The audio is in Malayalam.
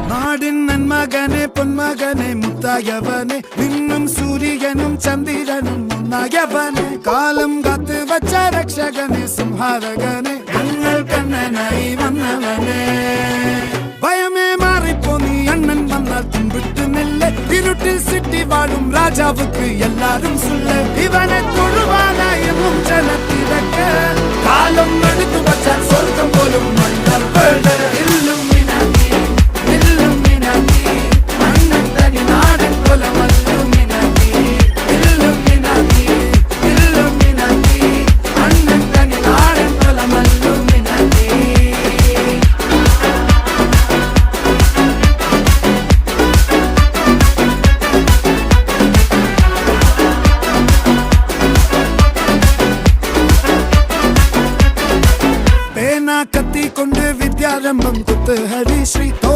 നാടിൻ നന്മകനെ പൊന്മകനെ മുത്തായവനെ നിന്നും സൂര്യനും ചന്ദ്രനും ഒന്നായവനെ കാലം കാത്ത് വച്ച രക്ഷകനെ സംഹാരകനെ ഞങ്ങൾ കണ്ണനായി വന്നവനെ ഭയമേ മാറിപ്പോ നീ അണ്ണൻ വന്നാൽ തുമ്പിട്ട് നെല്ല് ഇരുട്ടിൽ സിറ്റി വാഴും രാജാവുക്ക് എല്ലാരും സുല്ല് ഇവനെ തൊഴുവാനായി എന്നും ജനത്തിരക്ക് കാലം എടുത്തു വച്ചാൽ സ്വർഗം പോലും മണ്ണൽ വീട് കത്തി കൊണ്ട് വിദ്യാരംഭം കുത്ത് ഹരിശ്രീ